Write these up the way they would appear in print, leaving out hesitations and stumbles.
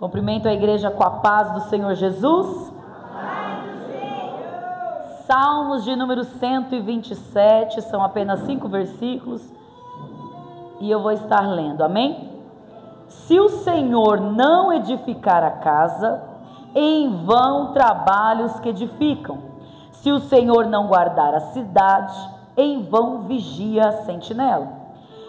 Cumprimento a igreja com a paz do Senhor Jesus. Salmos de número 127, são apenas 5 versículos, e eu vou estar lendo, amém? Se o Senhor não edificar a casa, em vão trabalham os que edificam. Se o Senhor não guardar a cidade, em vão vigia a sentinela.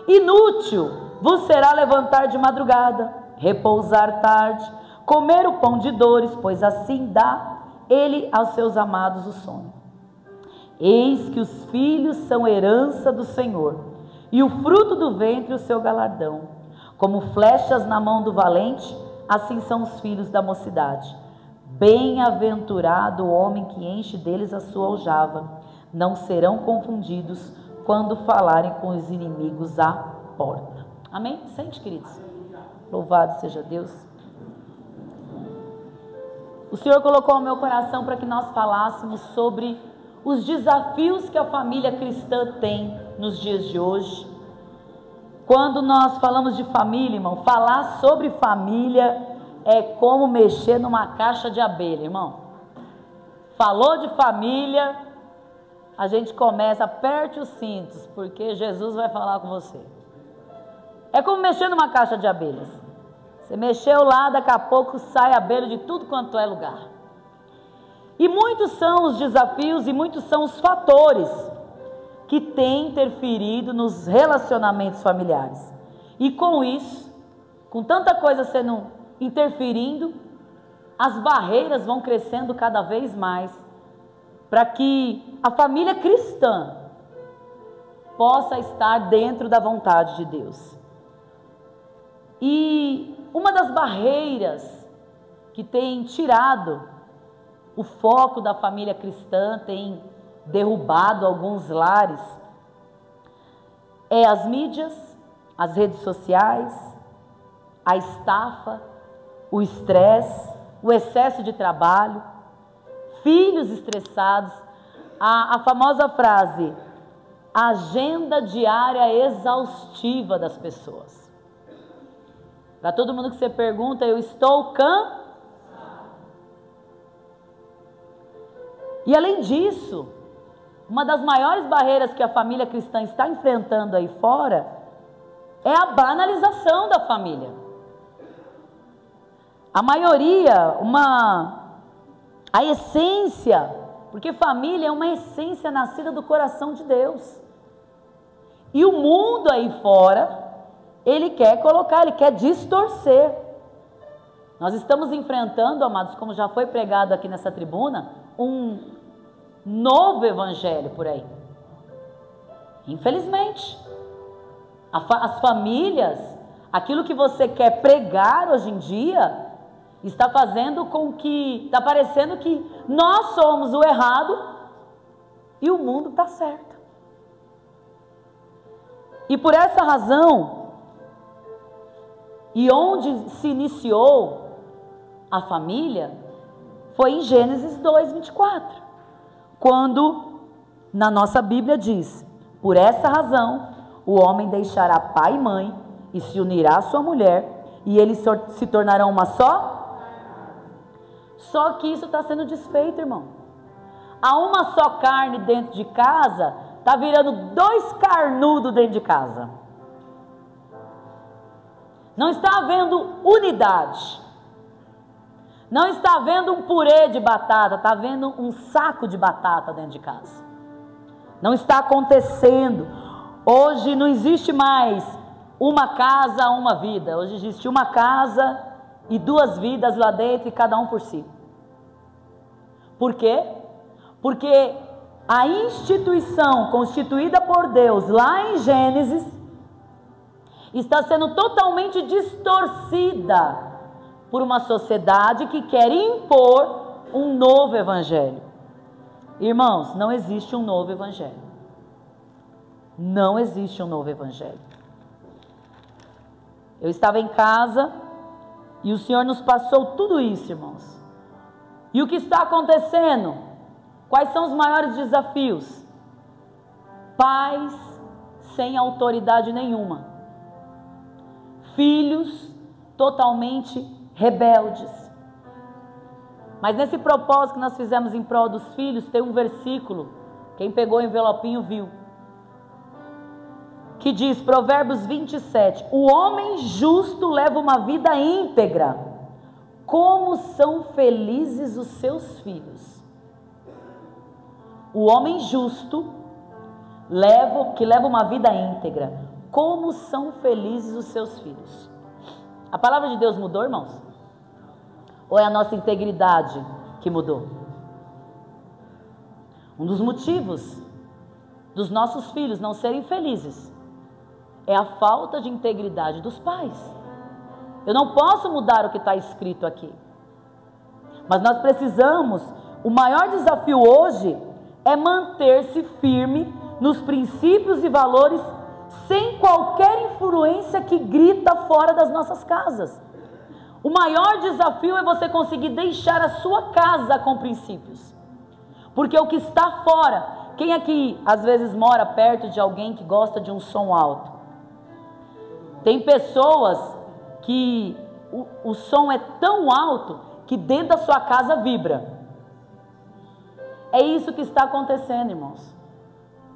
Inútil vos será levantar de madrugada, repousar tarde, comer o pão de dores, pois assim dá ele aos seus amados o sono. Eis que os filhos são herança do Senhor, e o fruto do ventre o seu galardão. Como flechas na mão do valente, assim são os filhos da mocidade. Bem-aventurado o homem que enche deles a sua aljava, não serão confundidos quando falarem com os inimigos à porta. Amém? Sente, queridos. Louvado seja Deus. O Senhor colocou no meu coração para que nós falássemos sobre os desafios que a família cristã tem nos dias de hoje. Quando nós falamos de família, irmão, falar sobre família é como mexer numa caixa de abelha, irmão. Falou de família, a gente começa, aperte os cintos, porque Jesus vai falar com você. É como mexer numa caixa de abelhas. Você mexeu lá, daqui a pouco sai abelha de tudo quanto é lugar. E muitos são os desafios e muitos são os fatores que têm interferido nos relacionamentos familiares. E com isso, com tanta coisa sendo interferindo, as barreiras vão crescendo cada vez mais para que a família cristã possa estar dentro da vontade de Deus. E uma das barreiras que tem tirado o foco da família cristã, tem derrubado alguns lares, é as mídias, as redes sociais, a estafa, o estresse, o excesso de trabalho, filhos estressados, a famosa frase, agenda diária exaustiva das pessoas. Para todo mundo que você pergunta, eu estou cansado. E além disso, uma das maiores barreiras que a família cristã está enfrentando aí fora é a banalização da família. A maioria, a essência, porque família é uma essência nascida do coração de Deus. E o mundo aí fora, ele quer colocar, ele quer distorcer. Nós estamos enfrentando, amados, como já foi pregado aqui nessa tribuna, um novo evangelho por aí. Infelizmente, as famílias, aquilo que você quer pregar hoje em dia, está fazendo com que, está parecendo que nós somos o errado e o mundo está certo. E por essa razão, e onde se iniciou a família, foi em Gênesis 2:24, quando na nossa Bíblia diz: por essa razão o homem deixará pai e mãe e se unirá à sua mulher, e eles se tornarão uma só. Só que isso está sendo desfeito, irmão. Há uma só carne dentro de casa, está virando 2 carnudos dentro de casa. Não está havendo unidade. Não está havendo um purê de batata, está havendo um saco de batata dentro de casa. Não está acontecendo. Hoje não existe mais uma casa, uma vida. Hoje existe uma casa e 2 vidas lá dentro e cada um por si. Por quê? Porque a instituição constituída por Deus lá em Gênesis está sendo totalmente distorcida por uma sociedade que quer impor um novo evangelho. Irmãos, não existe um novo evangelho. Não existe um novo evangelho. Eu estava em casa e o Senhor nos passou tudo isso, irmãos. E o que está acontecendo? Quais são os maiores desafios? Pais sem autoridade nenhuma. Filhos totalmente rebeldes. Mas nesse propósito que nós fizemos em prol dos filhos, tem um versículo, quem pegou o envelopinho viu, que diz, Provérbios 27, o homem justo leva uma vida íntegra, como são felizes os seus filhos. O homem justo que leva uma vida íntegra, como são felizes os seus filhos. A palavra de Deus mudou, irmãos? Ou é a nossa integridade que mudou? Um dos motivos dos nossos filhos não serem felizes é a falta de integridade dos pais. Eu não posso mudar o que está escrito aqui, mas nós precisamos, o maior desafio hoje é manter-se firme nos princípios e valores sem qualquer influência que grita fora das nossas casas. O maior desafio é você conseguir deixar a sua casa com princípios, porque o que está fora, quem aqui às vezes mora perto de alguém que gosta de um som alto? Tem pessoas que o som é tão alto que dentro da sua casa vibra. É isso que está acontecendo, irmãos.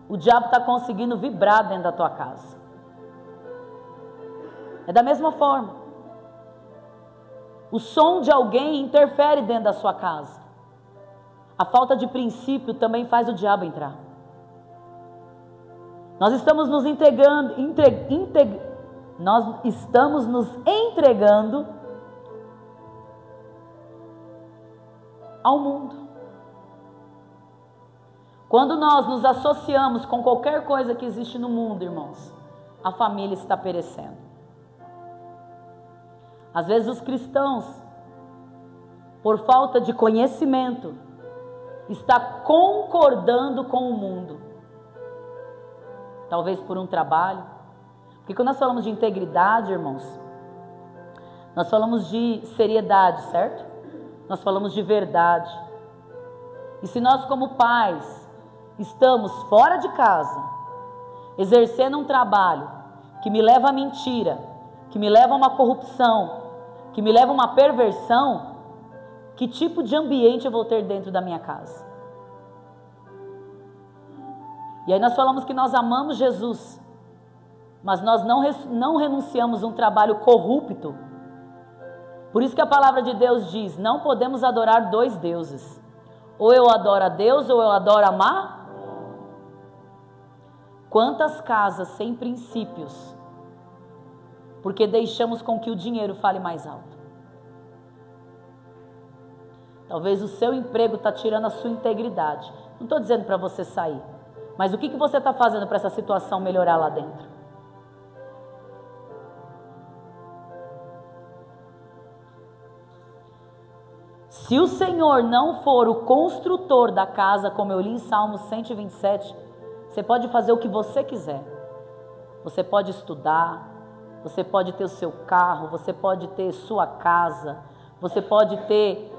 O diabo está conseguindo vibrar dentro da tua casa. É da mesma forma. O som de alguém interfere dentro da sua casa. A falta de princípio também faz o diabo entrar. Nós estamos nos entregando ao mundo. Quando nós nos associamos com qualquer coisa que existe no mundo, irmãos, a família está perecendo. Às vezes os cristãos, por falta de conhecimento, está concordando com o mundo. Talvez por um trabalho. Porque quando nós falamos de integridade, irmãos, nós falamos de seriedade, certo? Nós falamos de verdade. E se nós como pais estamos fora de casa, exercendo um trabalho que me leva à mentira, que me leva a uma corrupção, que me leva a uma perversão, que tipo de ambiente eu vou ter dentro da minha casa? E aí nós falamos que nós amamos Jesus, mas nós não renunciamos a um trabalho corrupto. Por isso que a palavra de Deus diz, não podemos adorar dois deuses. Ou eu adoro a Deus, ou eu adoro a Má. Quantas casas sem princípios, porque deixamos com que o dinheiro fale mais alto. Talvez o seu emprego está tirando a sua integridade. Não estou dizendo para você sair, mas o que você está fazendo para essa situação melhorar lá dentro? Se o Senhor não for o construtor da casa, como eu li em Salmo 127, você pode fazer o que você quiser. Você pode estudar, você pode ter o seu carro, você pode ter sua casa, você pode ter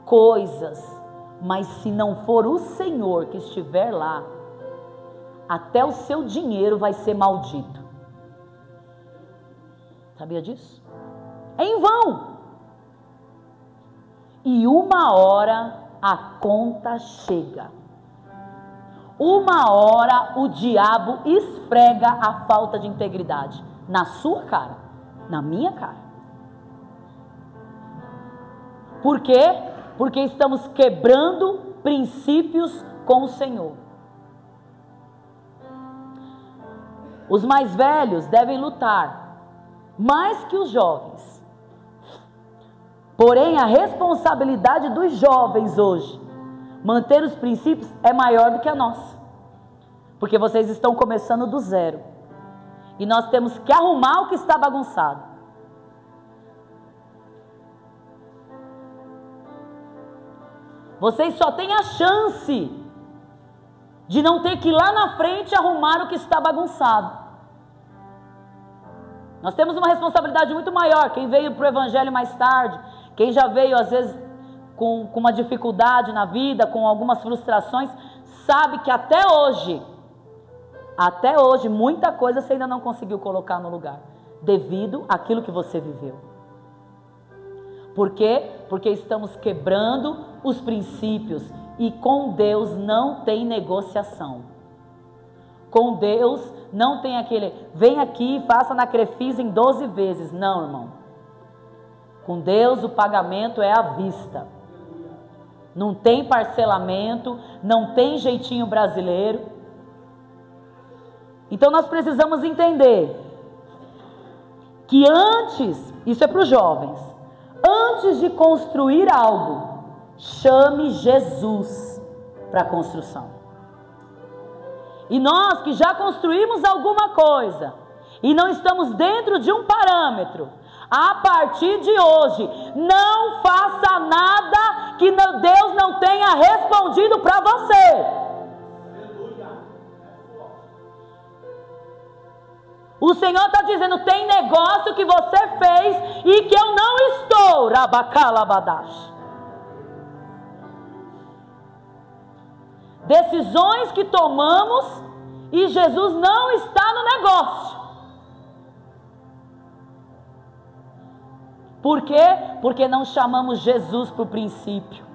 coisas, mas se não for o Senhor que estiver lá, até o seu dinheiro vai ser maldito. Sabia disso? É em vão. E uma hora a conta chega. Uma hora o diabo esfrega a falta de integridade na sua cara, na minha cara. Por quê? Porque estamos quebrando princípios com o Senhor. Os mais velhos devem lutar mais que os jovens. Porém, a responsabilidade dos jovens hoje, manter os princípios, é maior do que a nossa. Porque vocês estão começando do zero. E nós temos que arrumar o que está bagunçado. Vocês só têm a chance de não ter que ir lá na frente arrumar o que está bagunçado. Nós temos uma responsabilidade muito maior. Quem veio para o Evangelho mais tarde, quem já veio às vezes com uma dificuldade na vida, com algumas frustrações, sabe que até hoje, muita coisa você ainda não conseguiu colocar no lugar, devido àquilo que você viveu. Por quê? Porque estamos quebrando os princípios e com Deus não tem negociação. Com Deus não tem aquele, vem aqui e faça na Crefisa em 12 vezes. Não, irmão. Com Deus o pagamento é à vista. Não tem parcelamento, não tem jeitinho brasileiro. Então nós precisamos entender que antes, isso é para os jovens, antes de construir algo, chame Jesus para a construção. E nós que já construímos alguma coisa e não estamos dentro de um parâmetro, a partir de hoje, não faça nada que Deus não tenha respondido para você. O Senhor está dizendo, tem negócio que você fez e que eu não estou. Rabacalabadash. Decisões que tomamos e Jesus não está no negócio. Por quê? Porque não chamamos Jesus para o princípio.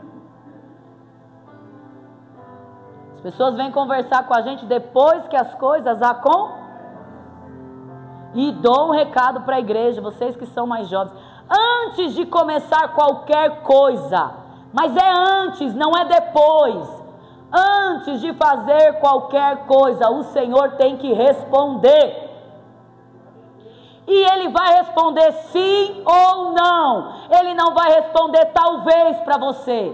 As pessoas vêm conversar com a gente depois que as coisas acontecem. E dou um recado para a igreja, vocês que são mais jovens. Antes de começar qualquer coisa, mas é antes, não é depois. Antes de fazer qualquer coisa, o Senhor tem que responder. E Ele vai responder sim ou não. Ele não vai responder talvez para você.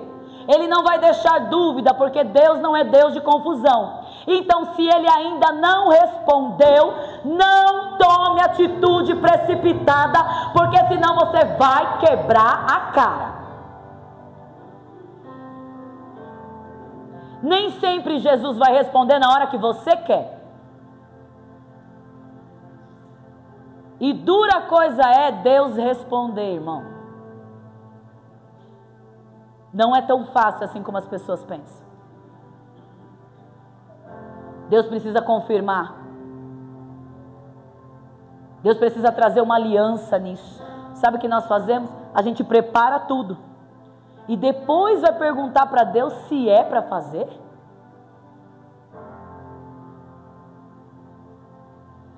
Ele não vai deixar dúvida, porque Deus não é Deus de confusão. Então, se Ele ainda não respondeu, não tome atitude precipitada, porque senão você vai quebrar a cara. Nem sempre Jesus vai responder na hora que você quer. E dura coisa é Deus responder, irmão. Não é tão fácil assim como as pessoas pensam. Deus precisa confirmar. Deus precisa trazer uma aliança nisso. Sabe o que nós fazemos? A gente prepara tudo. E depois vai perguntar para Deus se é para fazer.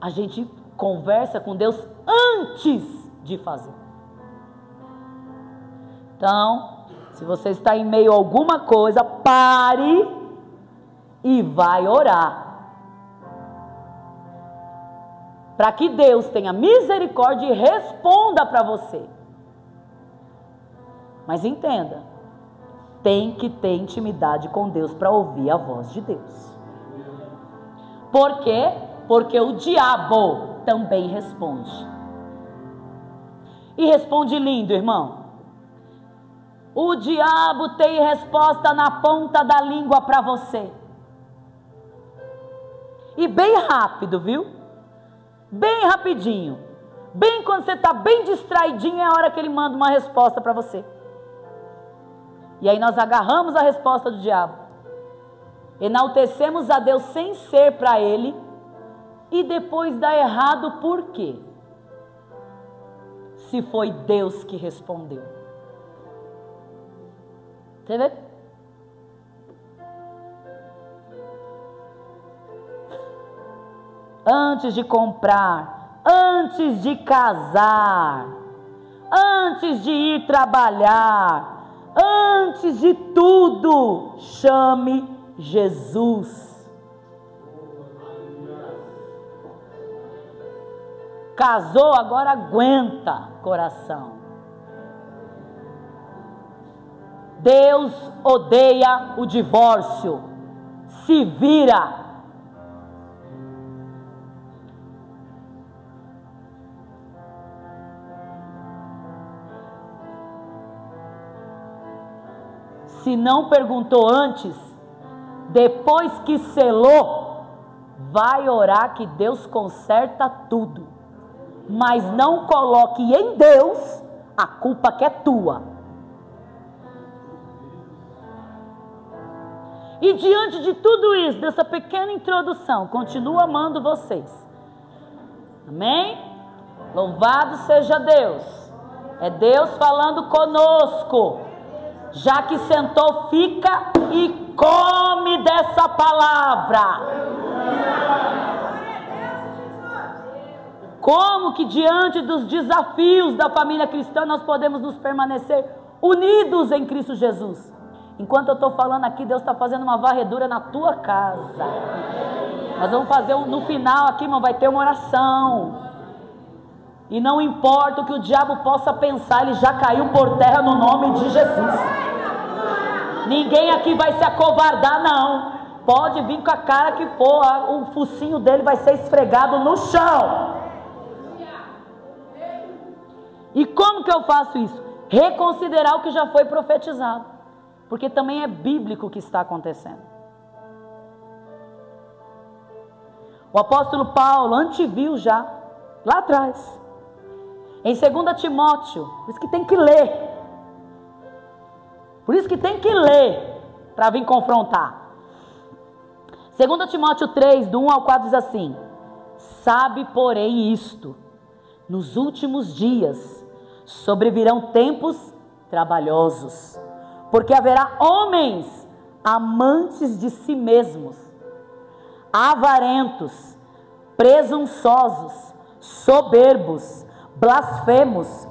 A gente conversa com Deus antes de fazer. Então, se você está em meio a alguma coisa, pare e vai orar. Para que Deus tenha misericórdia e responda para você. Mas entenda, tem que ter intimidade com Deus para ouvir a voz de Deus. Por quê? Porque o diabo também responde. E responde lindo, irmão. O diabo tem resposta na ponta da língua para você. E bem rápido, viu? Bem rapidinho. Bem quando você está bem distraidinho, é a hora que ele manda uma resposta para você. E aí nós agarramos a resposta do diabo. Enaltecemos a Deus sem ser para ele. E depois dá errado por quê? Se foi Deus que respondeu. Você vê? Antes de comprar, antes de casar, antes de ir trabalhar, antes de tudo, chame Jesus. Casou, agora aguenta, coração. Deus odeia o divórcio. Se vira. Se não perguntou antes, depois que selou, vai orar que Deus conserta tudo. Mas não coloque em Deus a culpa que é tua. E diante de tudo isso, dessa pequena introdução, continuo amando vocês. Amém? Louvado seja Deus. É Deus falando conosco. Já que sentou, fica e come dessa palavra. Como que diante dos desafios da família cristã nós podemos nos permanecer unidos em Cristo Jesus? Enquanto eu estou falando aqui, Deus está fazendo uma varredura na tua casa. Nós vamos fazer no final aqui, irmão, vai ter uma oração. E não importa o que o diabo possa pensar, ele já caiu por terra no nome de Jesus. Ninguém aqui vai se acovardar, não. Pode vir com a cara que for, o focinho dele vai ser esfregado no chão. E como que eu faço isso? Reconsiderar o que já foi profetizado, porque também é bíblico o que está acontecendo. O apóstolo Paulo anteviu já, lá atrás, em 2 Timóteo, por isso que tem que ler. Por isso que tem que ler, para vir confrontar. 2 Timóteo 3, do 1 ao 4 diz assim: sabe, porém, isto, nos últimos dias sobrevirão tempos trabalhosos, porque haverá homens amantes de si mesmos, avarentos, presunçosos, soberbos, blasfemos,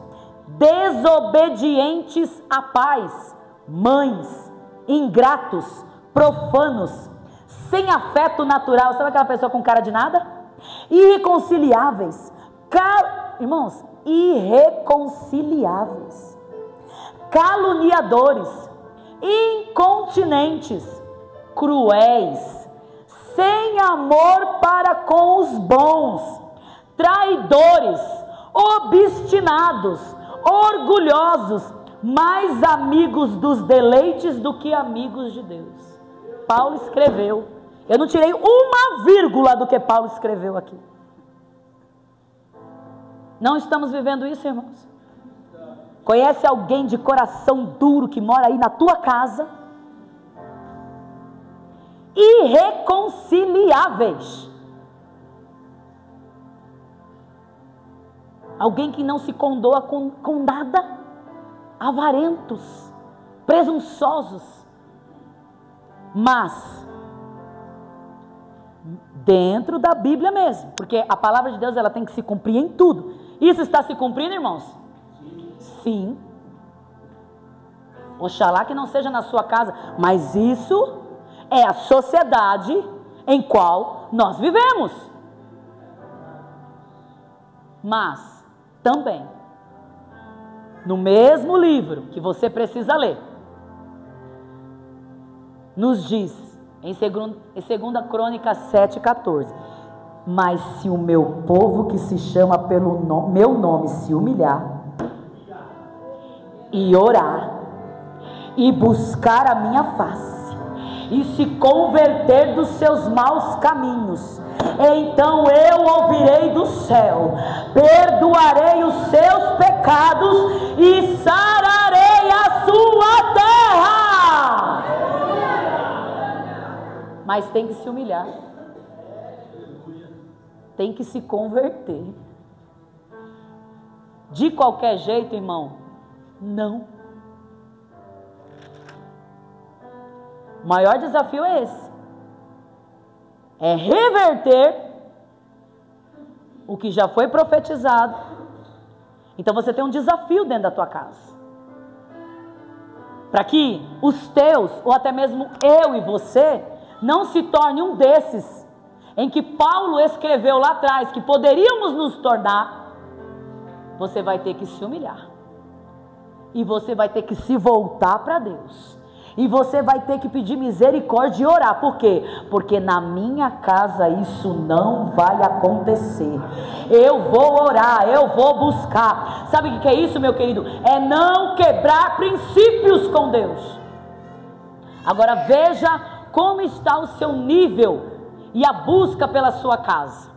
desobedientes a pais, mães, ingratos, profanos, sem afeto natural. Sabe aquela pessoa com cara de nada? Irreconciliáveis, irmãos, irreconciliáveis, caluniadores, incontinentes, cruéis, sem amor para com os bons, traidores, obstinados, orgulhosos, mais amigos dos deleites do que amigos de Deus. Paulo escreveu. Eu não tirei uma vírgula do que Paulo escreveu aqui. Não estamos vivendo isso, irmãos? Conhece alguém de coração duro que mora aí na tua casa? Irreconciliáveis. Alguém que não se condoa com nada. Avarentos, presunçosos. Mas dentro da Bíblia mesmo, porque a palavra de Deus ela tem que se cumprir em tudo. Isso está se cumprindo, irmãos? Sim. Oxalá que não seja na sua casa, mas isso é a sociedade em qual nós vivemos. Mas também, no mesmo livro que você precisa ler, nos diz, em 2 Crônicas 7,14, mas se o meu povo que se chama pelo meu nome se humilhar, e orar, e buscar a minha face, e se converter dos seus maus caminhos, então eu ouvirei do céu, perdoarei os seus pecados, e sararei a sua terra. Mas tem que se humilhar, tem que se converter. De qualquer jeito, irmão, não. O maior desafio é esse, é reverter o que já foi profetizado. Então você tem um desafio dentro da tua casa, para que os teus, ou até mesmo eu e você, não se torne um desses, em que Paulo escreveu lá atrás, que poderíamos nos tornar. Você vai ter que se humilhar, e você vai ter que se voltar para Deus, e você vai ter que pedir misericórdia e orar. Por quê? Porque na minha casa isso não vai acontecer. Eu vou orar, eu vou buscar. Sabe o que é isso, meu querido? É não quebrar princípios com Deus. Agora veja como está o seu nível e a busca pela sua casa.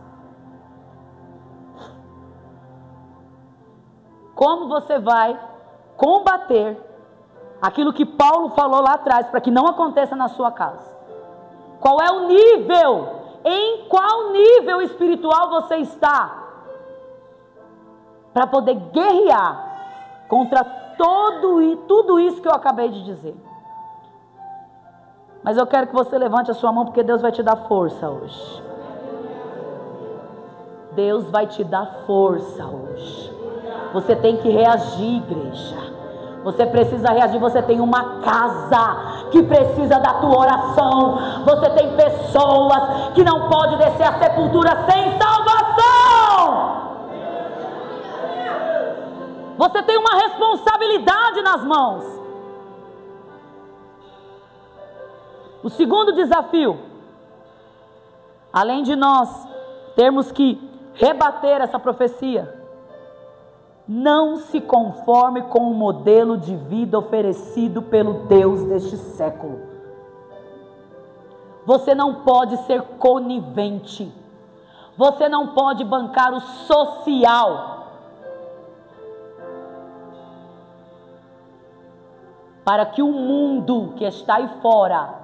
Como você vai combater aquilo que Paulo falou lá atrás, para que não aconteça na sua casa? Qual é o nível? Em qual nível espiritual você está? Para poder guerrear contra tudo isso que eu acabei de dizer. Mas eu quero que você levante a sua mão, porque Deus vai te dar força hoje. Deus vai te dar força hoje. Você tem que reagir, igreja. Você precisa reagir. Você tem uma casa que precisa da tua oração. Você tem pessoas que não podem descer a sepultura sem salvação. Você tem uma responsabilidade nas mãos. O segundo desafio, além de nós termos que rebater essa profecia, não se conforme com o modelo de vida oferecido pelo Deus deste século. Você não pode ser conivente. Você não pode bancar o social para que o mundo que está aí fora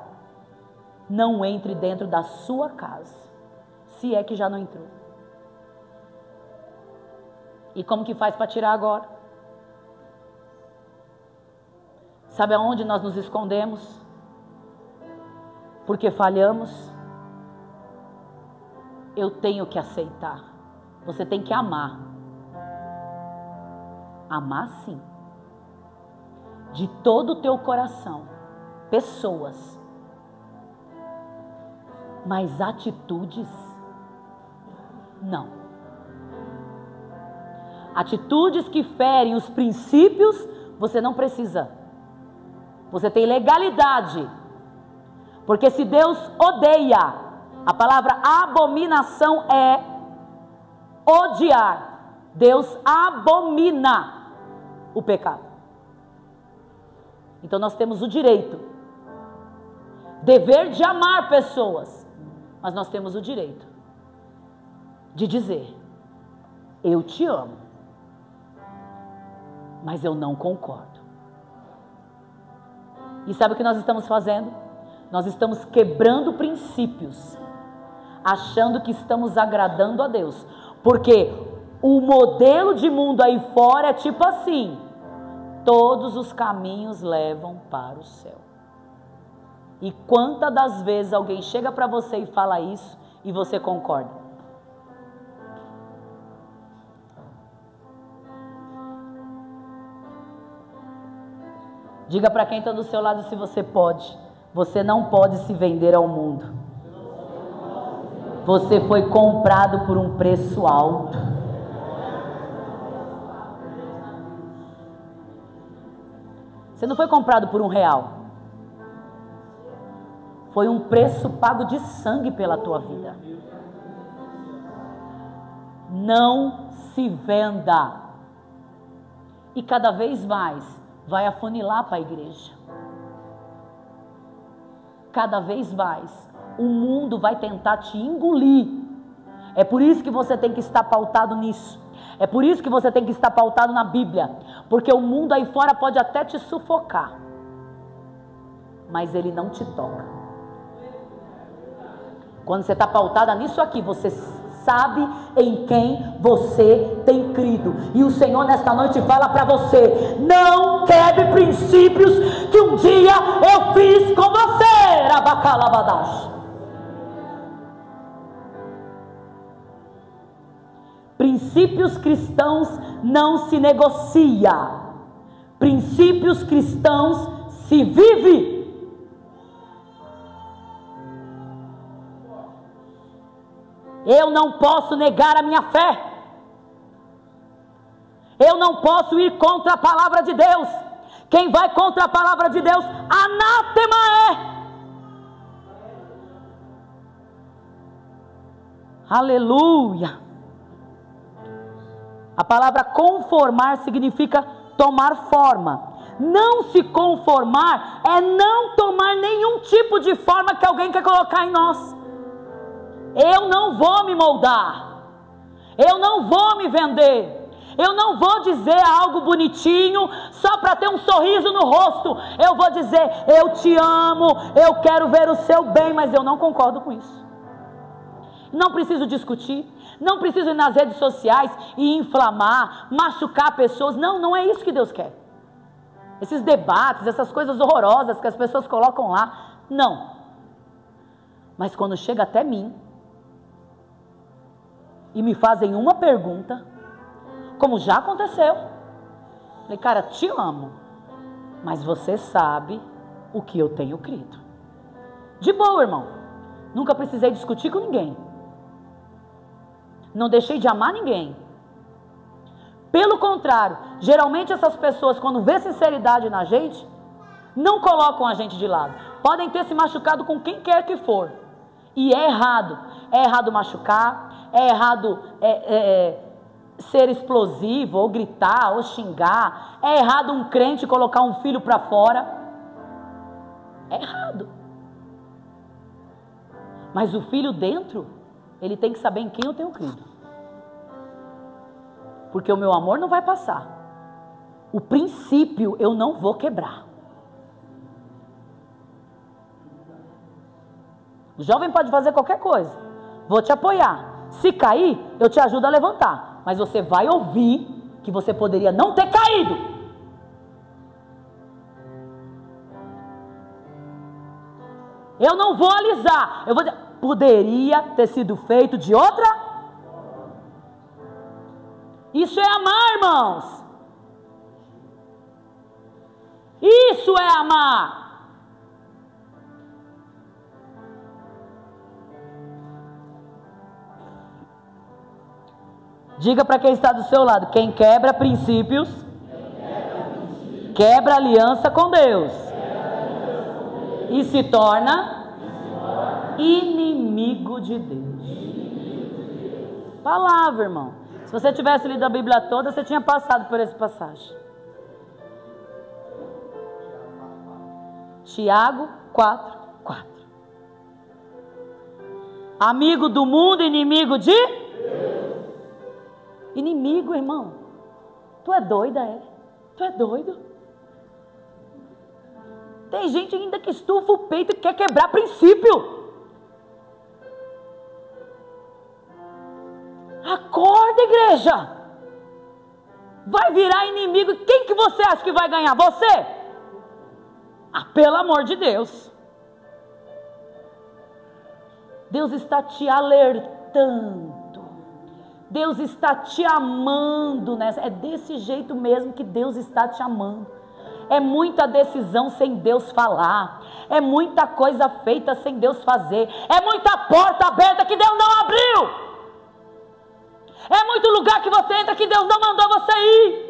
não entre dentro da sua casa, se é que já não entrou. E como que faz para tirar agora? Sabe aonde nós nos escondemos? Porque falhamos. Eu tenho que aceitar. Você tem que amar. Amar sim. De todo o teu coração. Pessoas. Mas atitudes, não. Atitudes que ferem os princípios, você não precisa. Você tem legalidade. Porque se Deus odeia, a palavra abominação é odiar. Deus abomina o pecado. Então nós temos o direito, dever de amar pessoas. Mas nós temos o direito de dizer: eu te amo, mas eu não concordo. E sabe o que nós estamos fazendo? Nós estamos quebrando princípios, achando que estamos agradando a Deus. Porque o modelo de mundo aí fora é tipo assim: todos os caminhos levam para o céu. E quantas das vezes alguém chega para você e fala isso e você concorda? Diga para quem está do seu lado se você pode. Você não pode se vender ao mundo. Você foi comprado por um preço alto. Você não foi comprado por R$1. Foi um preço pago de sangue pela tua vida. Não se venda. E cada vez mais vai afunilar para a igreja. Cada vez mais o mundo vai tentar te engolir. É por isso que você tem que estar pautado nisso. É por isso que você tem que estar pautado na Bíblia. Porque o mundo aí fora pode até te sufocar, mas ele não te toca. Quando você está pautada nisso aqui, você sabe em quem você tem crido. E o Senhor nesta noite fala para você: não quebre princípios que um dia eu fiz com você. Rabacalabadash. Princípios cristãos não se negocia. Princípios cristãos se vive. Eu não posso negar a minha fé. Eu não posso ir contra a palavra de Deus. Quem vai contra a palavra de Deus, anátema é. Aleluia. A palavra conformar significa tomar forma. Não se conformar é não tomar nenhum tipo de forma que alguém quer colocar em nós. Eu não vou me moldar. Eu não vou me vender. Eu não vou dizer algo bonitinho só para ter um sorriso no rosto. Eu vou dizer: eu te amo, eu quero ver o seu bem, mas eu não concordo com isso. Não preciso discutir, não preciso ir nas redes sociais e inflamar, machucar pessoas. Não, não é isso que Deus quer. Esses debates, essas coisas horrorosas que as pessoas colocam lá, não. Mas quando chega até mim e me fazem uma pergunta, como já aconteceu, falei, cara, te amo, mas você sabe o que eu tenho crido. De boa, irmão. Nunca precisei discutir com ninguém. Não deixei de amar ninguém. Pelo contrário, geralmente essas pessoas, quando vê sinceridade na gente, não colocam a gente de lado. Podem ter se machucado com quem quer que for. E é errado. É errado machucar, é errado ser explosivo, ou gritar, ou xingar. É errado um crente colocar um filho para fora. É errado. Mas o filho dentro, ele tem que saber em quem eu tenho crido. Porque o meu amor não vai passar. O princípio eu não vou quebrar. O jovem pode fazer qualquer coisa. Vou te apoiar. Se cair, eu te ajudo a levantar. Mas você vai ouvir que você poderia não ter caído. Eu não vou alisar. Eu vou dizer, poderia ter sido feito de outra. Isso é amar, irmãos. Isso é amar. Diga para quem está do seu lado: quem quebra princípios, quebra aliança com Deus e se torna inimigo de Deus. Palavra, irmão. Se você tivesse lido a Bíblia toda, você tinha passado por essa passagem. Tiago 4:4. Amigo do mundo, inimigo de Deus. Inimigo, irmão. Tu é doida, é? Tu é doido? Tem gente ainda que estufa o peito e quer quebrar princípio. Acorda, igreja. Vai virar inimigo. Quem que você acha que vai ganhar? Você? Ah, pelo amor de Deus. Deus está te alertando. Deus está te amando nessa. É desse jeito mesmo que Deus está te amando. É muita decisão sem Deus falar. É muita coisa feita sem Deus fazer. É muita porta aberta que Deus não abriu. É muito lugar que você entra que Deus não mandou você ir.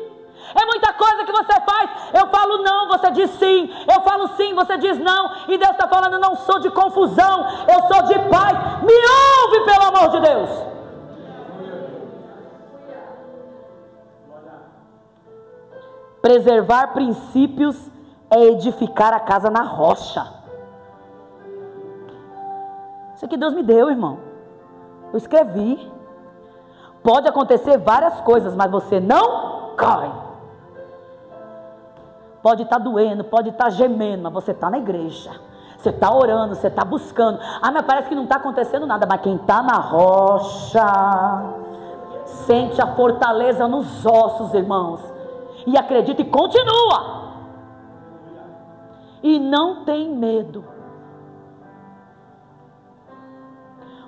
É muita coisa que você faz. Eu falo não, você diz sim. Eu falo sim, você diz não. E Deus está falando, não sou de confusão, eu sou de paz. Me ouve, pelo amor de Deus. Preservar princípios é edificar a casa na rocha. Isso aqui Deus me deu, irmão. Eu escrevi. Pode acontecer várias coisas, mas você não cai. Pode estar doendo, pode estar gemendo, mas você está na igreja. Você está orando, você está buscando. Ah, mas parece que não está acontecendo nada. Mas quem está na rocha sente a fortaleza nos ossos, irmãos. E acredita e continua. E não tem medo.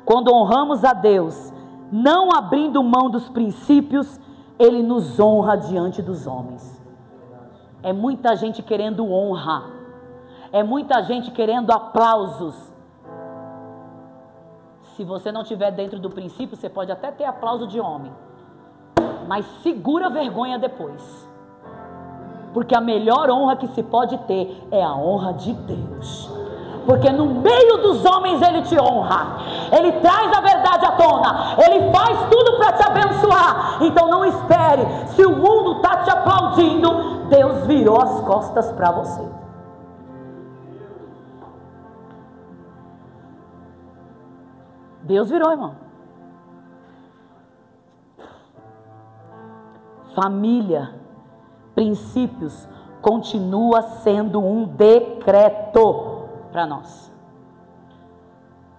Quando honramos a Deus, não abrindo mão dos princípios, Ele nos honra diante dos homens. É muita gente querendo honra. É muita gente querendo aplausos. Se você não estiver dentro do princípio, você pode até ter aplauso de homem, mas segura a vergonha depois. Porque a melhor honra que se pode ter é a honra de Deus. Porque no meio dos homens Ele te honra. Ele traz a verdade à tona. Ele faz tudo para te abençoar. Então não espere. Se o mundo está te aplaudindo, Deus virou as costas para você. Deus virou, irmão. Família, princípios, continua sendo um decreto para nós.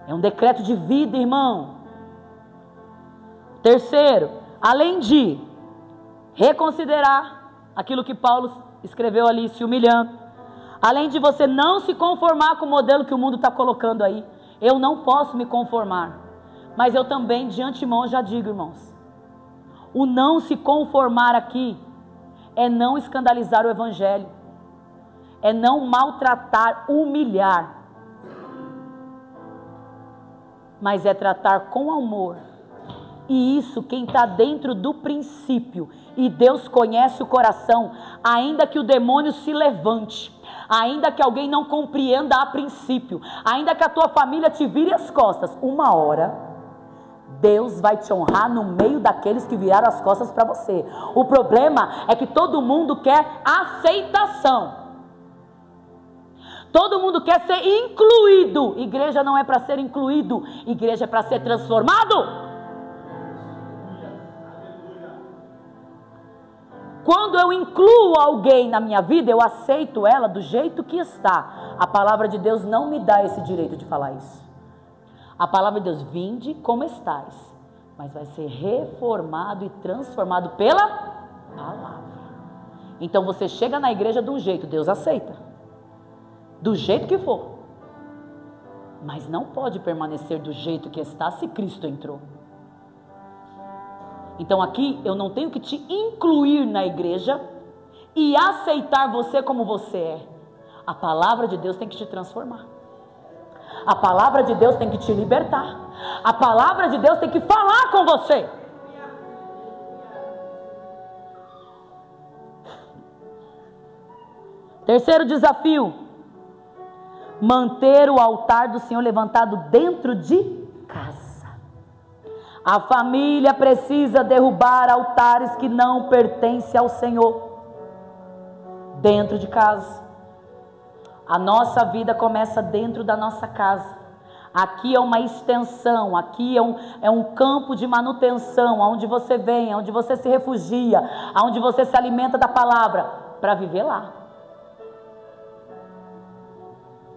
É um decreto de vida, irmão. Terceiro, além de reconsiderar aquilo que Paulo escreveu ali, se humilhando, além de você não se conformar com o modelo que o mundo está colocando aí, eu não posso me conformar, mas eu também de antemão já digo, irmãos, o não se conformar aqui é não escandalizar o evangelho, é não maltratar, humilhar, mas é tratar com amor. E isso quem está dentro do princípio, e Deus conhece o coração, ainda que o demônio se levante, ainda que alguém não compreenda a princípio, ainda que a tua família te vire as costas, uma hora Deus vai te honrar no meio daqueles que viraram as costas para você. O problema é que todo mundo quer aceitação, todo mundo quer ser incluído. Igreja não é para ser incluído, igreja é para ser transformado. Quando eu incluo alguém na minha vida, eu aceito ela do jeito que está. A palavra de Deus não me dá esse direito de falar isso. A palavra de Deus, vinde como estais, mas vai ser reformado e transformado pela palavra. Então você chega na igreja de um jeito, Deus aceita, do jeito que for, mas não pode permanecer do jeito que está se Cristo entrou. Então aqui eu não tenho que te incluir na igreja e aceitar você como você é. A palavra de Deus tem que te transformar. A palavra de Deus tem que te libertar. A palavra de Deus tem que falar com você. Terceiro desafio: manter o altar do Senhor levantado dentro de casa. A família precisa derrubar altares que não pertencem ao Senhor dentro de casa. A nossa vida começa dentro da nossa casa. Aqui é uma extensão, aqui é um campo de manutenção, onde você vem, onde você se refugia, onde você se alimenta da palavra, para viver lá.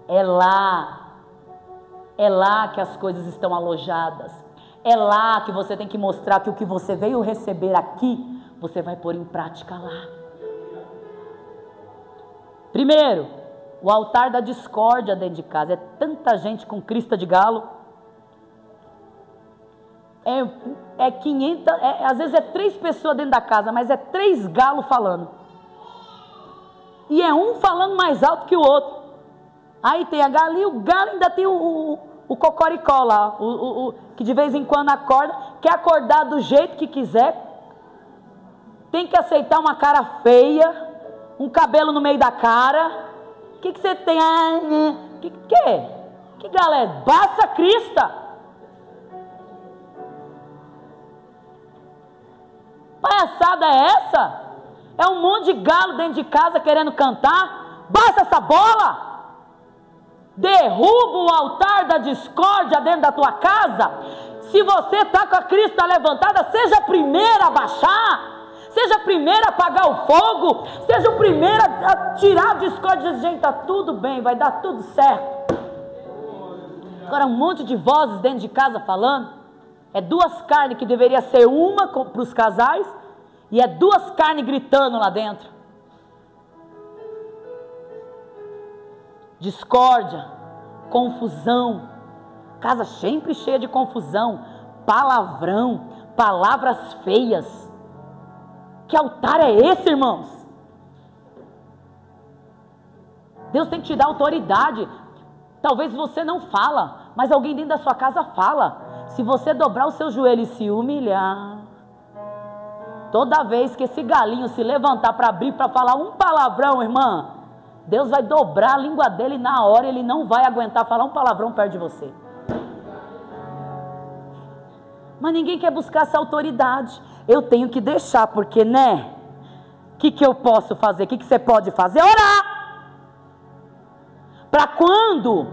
É lá que as coisas estão alojadas. É lá que você tem que mostrar que o que você veio receber aqui, você vai pôr em prática lá. Primeiro, o altar da discórdia dentro de casa. É tanta gente com crista de galo. É 500, às vezes é 3 pessoas dentro da casa, mas é 3 galos falando. E é um falando mais alto que o outro. Aí tem a galinha, o galo ainda tem o cocoricó lá, que de vez em quando acorda, quer acordar do jeito que quiser, tem que aceitar uma cara feia, um cabelo no meio da cara. O que você tem? Que galo é? Baixa crista. Palhaçada é essa? É um monte de galo dentro de casa querendo cantar. Baixa essa bola. Derruba o altar da discórdia dentro da tua casa. Se você está com a crista levantada, seja a primeira a baixar, seja a primeira a apagar o fogo, seja o primeiro a tirar a discórdia e dizer: gente, está tudo bem, vai dar tudo certo. Agora um monte de vozes dentro de casa falando. É 2 carnes que deveria ser uma para os casais, e é 2 carnes gritando lá dentro. Discórdia, confusão, casa sempre cheia de confusão, palavrão, palavras feias. Que altar é esse, irmãos? Deus tem que te dar autoridade. Talvez você não fala, mas alguém dentro da sua casa fala. Se você dobrar o seu joelho e se humilhar, toda vez que esse galinho se levantar para abrir, para falar um palavrão, irmã, Deus vai dobrar a língua dele na hora, ele não vai aguentar falar um palavrão perto de você. Mas ninguém quer buscar essa autoridade. Eu tenho que deixar, porque, né? O que eu posso fazer? O que você pode fazer? Orar! Para quando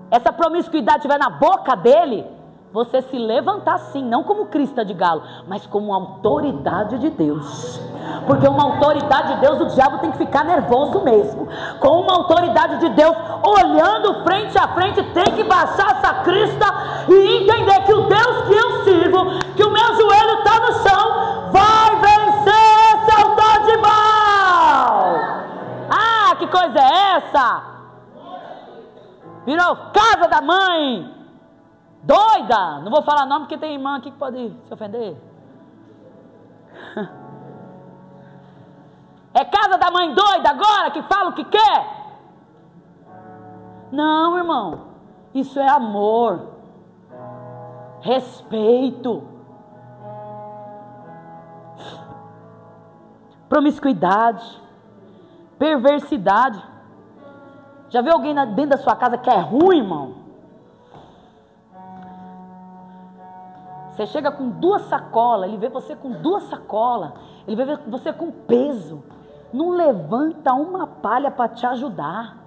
essa promiscuidade estiver na boca dele, você se levantar sim, não como crista de galo, mas como autoridade de Deus. Porque uma autoridade de Deus, o diabo tem que ficar nervoso mesmo. Com uma autoridade de Deus, olhando frente a frente, tem que baixar essa crista e entender que o Deus que eu sirvo, que o meu joelho está no chão, vai vencer esse altar de Baal. Ah, que coisa é essa? Virou casa da mãe doida. Não vou falar nome porque tem irmã aqui que pode se ofender. É casa da mãe doida agora que fala o que quer? Não, irmão, isso é amor, respeito, promiscuidade, perversidade. Já viu alguém dentro da sua casa que é ruim, irmão? Você chega com 2 sacolas, ele vê você com 2 sacolas, ele vê você com peso, não levanta uma palha para te ajudar.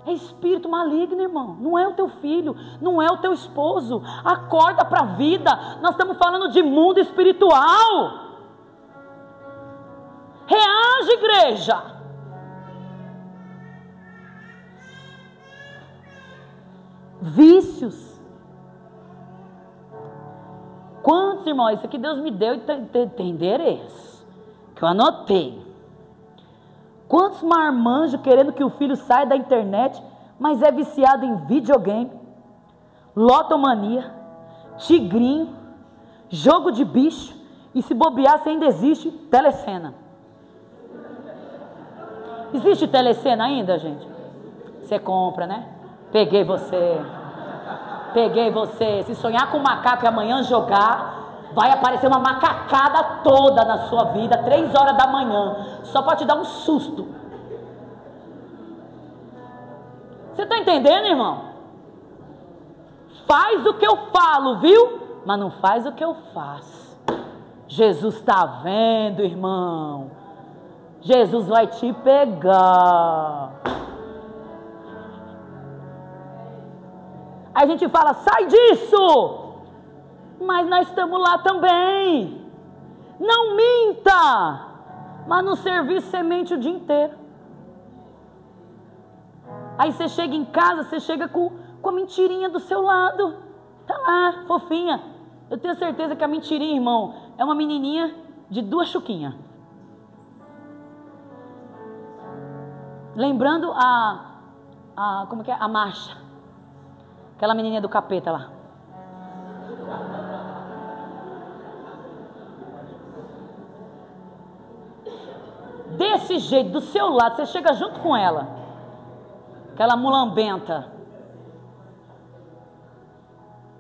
É espírito maligno, irmão. Não é o teu filho, não é o teu esposo. Acorda para a vida. Nós estamos falando de mundo espiritual. Reage, igreja. Vícios. Quantos, irmãos? Isso aqui Deus me deu e tem endereço que eu anotei. Quantos marmanjos querendo que o filho saia da internet, mas é viciado em videogame, lotomania, tigrinho, jogo de bicho, e se bobear, se ainda existe, telecena. Existe telecena ainda, gente? Você compra, né? Peguei você. Se sonhar com um macaco e amanhã jogar, vai aparecer uma macacada toda na sua vida, 3 horas da manhã, só para te dar um susto. Você está entendendo, irmão? Faz o que eu falo, viu? Mas não faz o que eu faço. Jesus está vendo, irmão. Jesus vai te pegar. Aí a gente fala, sai disso! Mas nós estamos lá também. Não minta, mas no serviço você mente o dia inteiro. Aí você chega em casa, você chega com a mentirinha do seu lado. Tá lá, fofinha. Eu tenho certeza que a mentirinha, irmão, é uma menininha de 2 chuquinhas. Lembrando como que é? A Marcha. Aquela menininha do capeta lá. Desse jeito, do seu lado, você chega junto com ela, aquela mulambenta,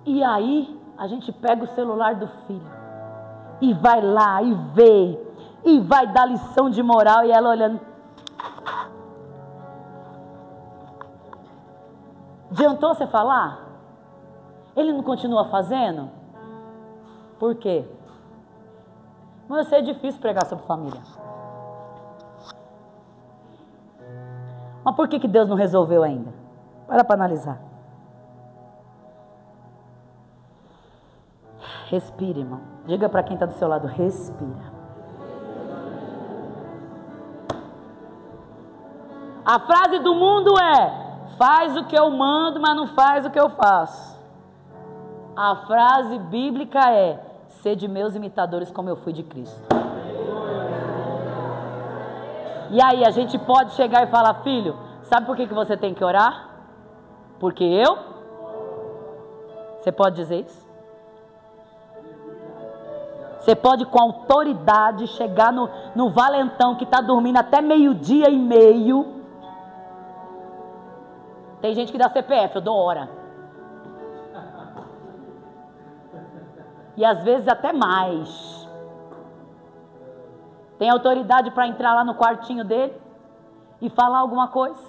e aí a gente pega o celular do filho e vai lá e vê, e vai dar lição de moral, e ela olhando. Adiantou você falar? Ele não continua fazendo? Por quê? Mas é difícil pregar sobre família. Mas por que Deus não resolveu ainda? Para analisar. Respire, irmão. Diga para quem está do seu lado, respira. A frase do mundo é, faz o que eu mando, mas não faz o que eu faço. A frase bíblica é, sede meus imitadores como eu fui de Cristo. E aí a gente pode chegar e falar, filho, sabe por que você tem que orar? Porque eu? Você pode dizer isso? Você pode com autoridade chegar no valentão que está dormindo até 12:30. Tem gente que dá CPF, eu dou hora. E às vezes até mais. Tem autoridade para entrar lá no quartinho dele e falar alguma coisa?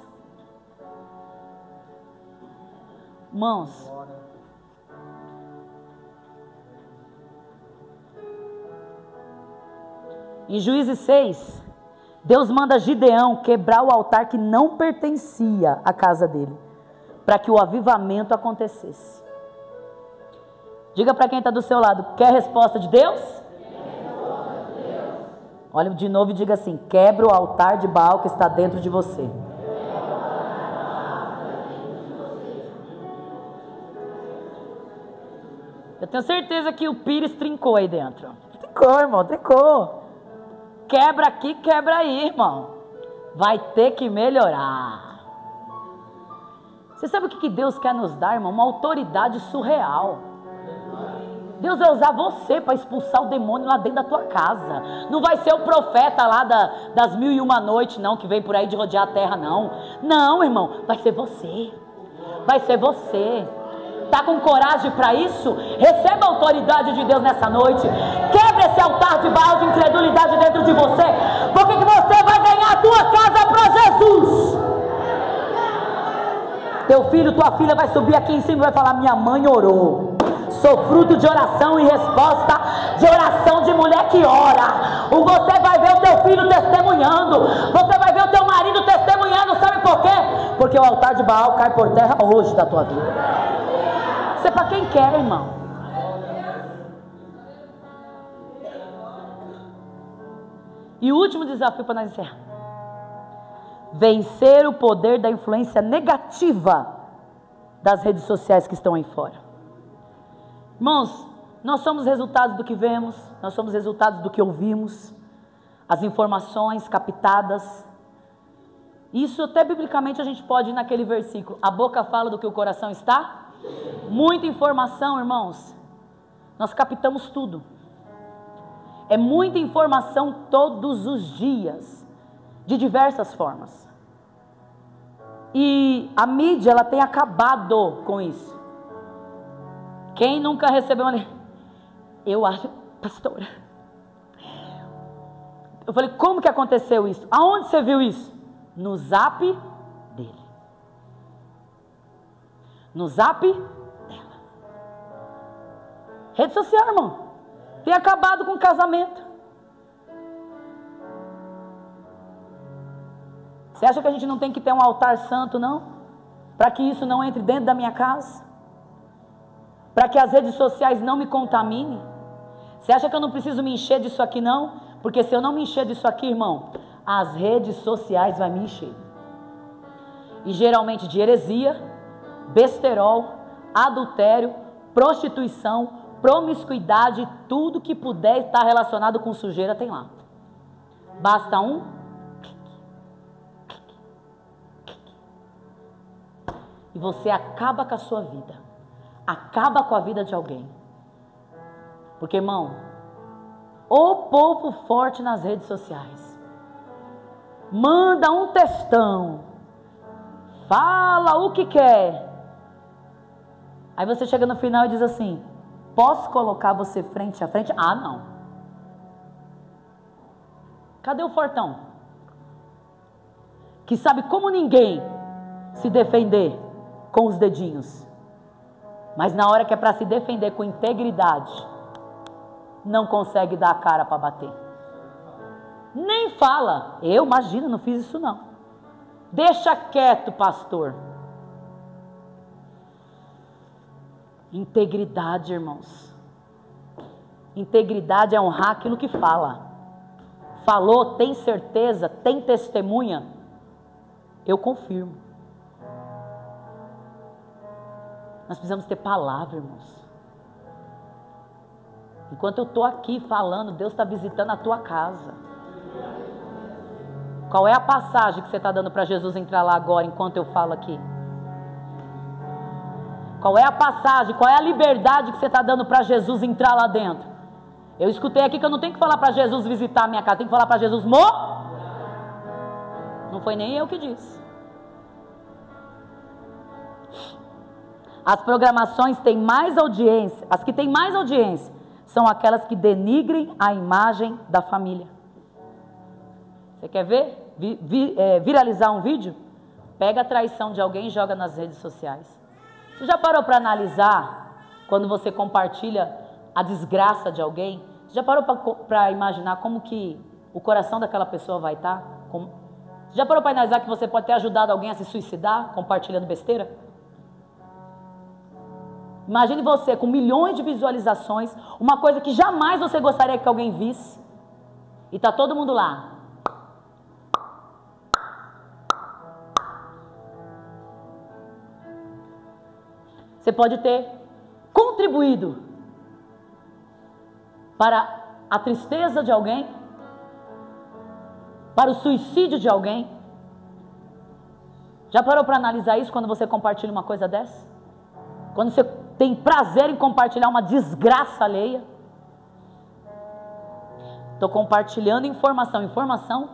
Irmãos, em Juízes 6, Deus manda Gideão quebrar o altar que não pertencia à casa dele, para que o avivamento acontecesse. Diga para quem está do seu lado, quer resposta de Deus? Olha de novo e diga assim, quebra o altar de Baal que está dentro de você. Eu tenho certeza que o Pires trincou aí dentro. Trincou, irmão, trincou. Quebra aqui, quebra aí, irmão. Vai ter que melhorar. Você sabe o que Deus quer nos dar, irmão? Uma autoridade surreal. Deus vai usar você para expulsar o demônio lá dentro da tua casa. Não vai ser o profeta lá das 1001 noites, não, que vem por aí de rodear a terra, não. Não, irmão, vai ser você. Vai ser você. Está com coragem para isso? Receba a autoridade de Deus nessa noite. Quebre esse altar de Baal de incredulidade dentro de você. Porque que você vai ganhar a tua casa para Jesus. Teu filho, tua filha vai subir aqui em cima e vai falar: minha mãe orou. Sou fruto de oração e resposta de oração de mulher que ora. Você vai ver o teu filho testemunhando. Você vai ver o teu marido testemunhando. Sabe por quê? Porque o altar de Baal cai por terra hoje da tua vida. Isso é para quem quer, irmão. E o último desafio para nós encerrar: vencer o poder da influência negativa das redes sociais que estão aí fora. Irmãos, nós somos resultados do que vemos, nós somos resultados do que ouvimos, as informações captadas. Isso até biblicamente a gente pode ir naquele versículo: a boca fala do que o coração está. Muita informação, irmãos. Nós captamos tudo. É muita informação todos os dias, de diversas formas. E a mídia, ela tem acabado com isso. Quem nunca recebeu uma... Eu acho, pastora, eu falei: como que aconteceu isso? Aonde você viu isso? No zap dele. No zap dela. Rede social, irmão, tem acabado com o casamento. Você acha que a gente não tem que ter um altar santo, não? Para que isso não entre dentro da minha casa? Para que as redes sociais não me contaminem? Você acha que eu não preciso me encher disso aqui, não? Porque se eu não me encher disso aqui, irmão, as redes sociais vão me encher. E geralmente de heresia, besterol, adultério, prostituição, promiscuidade, tudo que puder estar relacionado com sujeira tem lá. Basta um clique. E você acaba com a sua vida. Acaba com a vida de alguém. Porque, irmão, o povo forte nas redes sociais manda um textão, fala o que quer. Aí você chega no final e diz assim: posso colocar você frente a frente? Ah, não. Cadê o fortão? Que sabe como ninguém se defender com os dedinhos. Mas na hora que é para se defender com integridade, não consegue dar a cara para bater. Nem fala: eu, imagina, não fiz isso não. Deixa quieto, pastor. Integridade, irmãos. Integridade é honrar aquilo que fala. Falou, tem certeza, tem testemunha, eu confirmo. Nós precisamos ter palavra, irmãos. Enquanto eu estou aqui falando, Deus está visitando a tua casa. Qual é a passagem que você está dando para Jesus entrar lá agora, enquanto eu falo aqui? Qual é a passagem, qual é a liberdade que você está dando para Jesus entrar lá dentro? Eu escutei aqui que eu não tenho que falar para Jesus visitar a minha casa, tenho que falar para Jesus Não foi nem eu que disse. As programações têm mais audiência, as que têm mais audiência são aquelas que denigrem a imagem da família. Você quer ver? Viralizar um vídeo? Pega a traição de alguém e joga nas redes sociais. Você já parou para analisar quando você compartilha a desgraça de alguém? Você já parou para imaginar como que o coração daquela pessoa vai estar? Você já parou para analisar que você pode ter ajudado alguém a se suicidar compartilhando besteira? Imagine você com milhões de visualizações, uma coisa que jamais você gostaria que alguém visse, e está todo mundo lá. Você pode ter contribuído para a tristeza de alguém? Para o suicídio de alguém? Já parou para analisar isso quando você compartilha uma coisa dessa? Quando você tem prazer em compartilhar uma desgraça alheia? Estou compartilhando informação. Informação,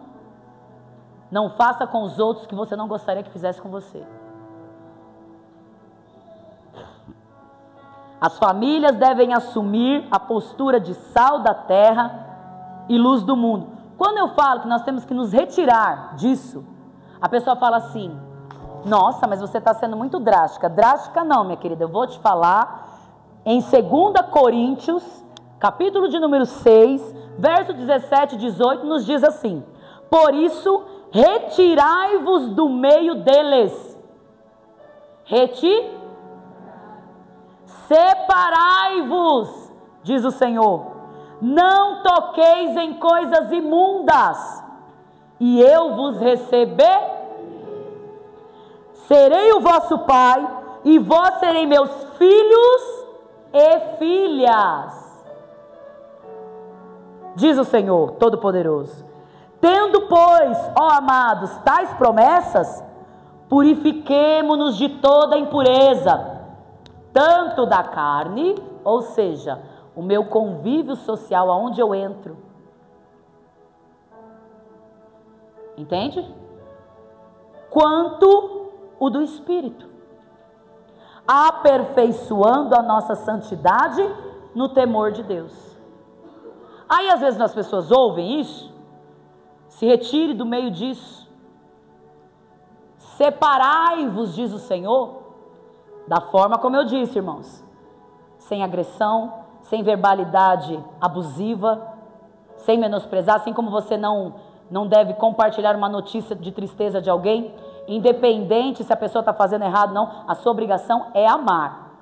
não faça com os outros que você não gostaria que fizesse com você. As famílias devem assumir a postura de sal da terra e luz do mundo. Quando eu falo que nós temos que nos retirar disso, a pessoa fala assim: nossa, mas você está sendo muito drástica. Drástica não, minha querida, eu vou te falar em 2 Coríntios, capítulo de número 6, verso 17 e 18, nos diz assim: por isso, retirai-vos do meio deles. Separai-vos, diz o Senhor. Não toqueis em coisas imundas, e eu vos receberei. Serei o vosso pai, e vós serei meus filhos e filhas, diz o Senhor Todo-Poderoso. Tendo, pois, ó amados, tais promessas, purifiquemo-nos de toda impureza, tanto da carne, ou seja, o meu convívio social, aonde eu entro. Entende? Quanto o do Espírito, aperfeiçoando a nossa santidade no temor de Deus. Aí às vezes as pessoas ouvem isso, se retire do meio disso, separai-vos, diz o Senhor, da forma como eu disse, irmãos, sem agressão, sem verbalidade abusiva, sem menosprezar, assim como você não deve compartilhar uma notícia de tristeza de alguém, independente se a pessoa está fazendo errado ou não. A sua obrigação é amar,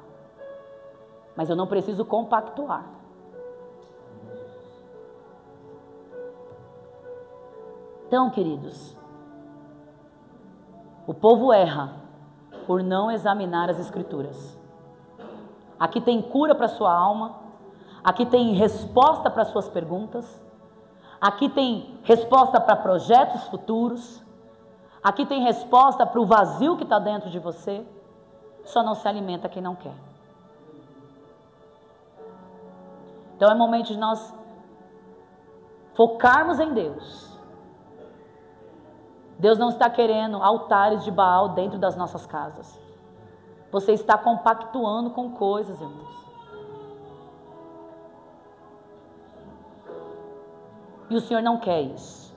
mas eu não preciso compactuar. Então, queridos, o povo erra por não examinar as Escrituras. Aqui tem cura para a sua alma, aqui tem resposta para as suas perguntas, aqui tem resposta para projetos futuros, aqui tem resposta para o vazio que está dentro de você. Só não se alimenta quem não quer. Então é momento de nós focarmos em Deus. Deus não está querendo altares de Baal dentro das nossas casas. Você está compactuando com coisas, irmãos. E o Senhor não quer isso.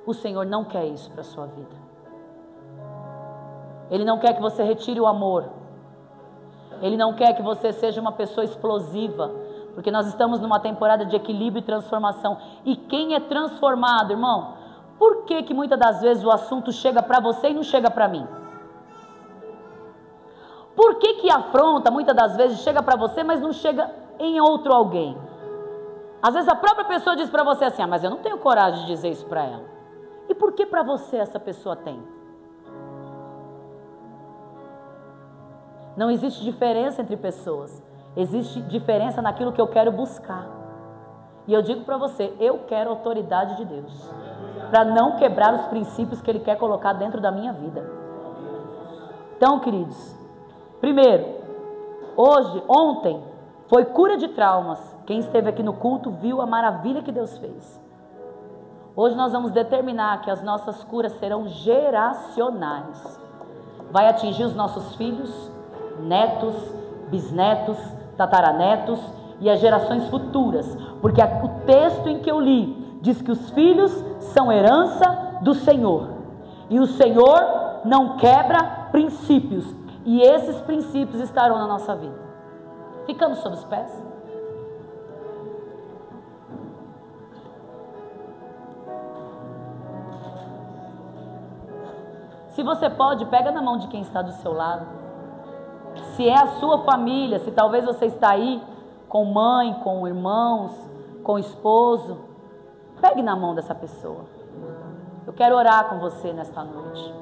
O Senhor não quer isso para a sua vida. Ele não quer que você retire o amor. Ele não quer que você seja uma pessoa explosiva, porque nós estamos numa temporada de equilíbrio e transformação. E quem é transformado, irmão, por que que muitas das vezes o assunto chega para você e não chega para mim? Por que que a afronta muitas das vezes chega para você, mas não chega em outro alguém? Às vezes a própria pessoa diz para você assim: ah, mas eu não tenho coragem de dizer isso para ela. E por que para você essa pessoa tem? Não existe diferença entre pessoas. Existe diferença naquilo que eu quero buscar. E eu digo para você, eu quero a autoridade de Deus, para não quebrar os princípios que Ele quer colocar dentro da minha vida. Então, queridos, primeiro, ontem, foi cura de traumas. Quem esteve aqui no culto viu a maravilha que Deus fez. Hoje nós vamos determinar que as nossas curas serão geracionais. Vai atingir os nossos filhos, netos, bisnetos, tataranetos e as gerações futuras, porque o texto em que eu li diz que os filhos são herança do Senhor, e o Senhor não quebra princípios, e esses princípios estarão na nossa vida. Ficamos sob os pés. Se você pode, pega na mão de quem está do seu lado. Se é a sua família, se talvez você está aí com mãe, com irmãos, com esposo, pegue na mão dessa pessoa. Eu quero orar com você nesta noite.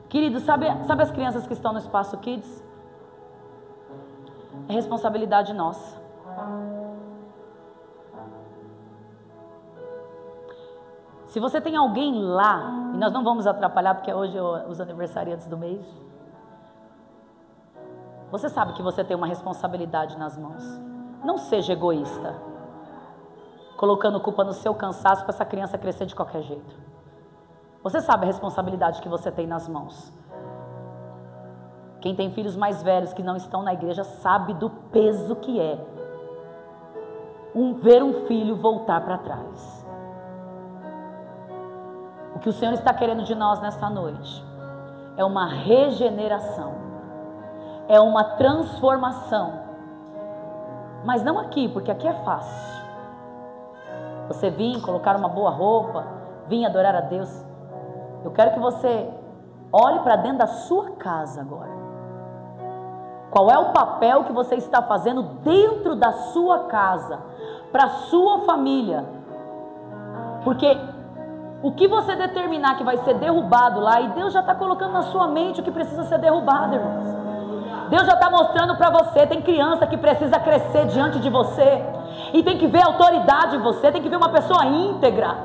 Querido, sabe as crianças que estão no Espaço Kids? é responsabilidade nossa. Se você tem alguém lá, e nós não vamos atrapalhar porque hoje é os aniversariantes do mês, você sabe que você tem uma responsabilidade nas mãos. Não seja egoísta, colocando culpa no seu cansaço para essa criança crescer de qualquer jeito. Você sabe a responsabilidade que você tem nas mãos. Quem tem filhos mais velhos que não estão na igreja sabe do peso que é ver um filho voltar para trás. O que o Senhor está querendo de nós nesta noite é uma regeneração, é uma transformação, mas não aqui, porque aqui é fácil. Você vir, colocar uma boa roupa, vir adorar a Deus. Eu quero que você olhe para dentro da sua casa agora. Qual é o papel que você está fazendo dentro da sua casa, para a sua família? Porque o que você determinar que vai ser derrubado lá, e Deus já está colocando na sua mente o que precisa ser derrubado, irmãos. Deus já está mostrando para você. Tem criança que precisa crescer diante de você, e tem que ver autoridade em você, tem que ver uma pessoa íntegra.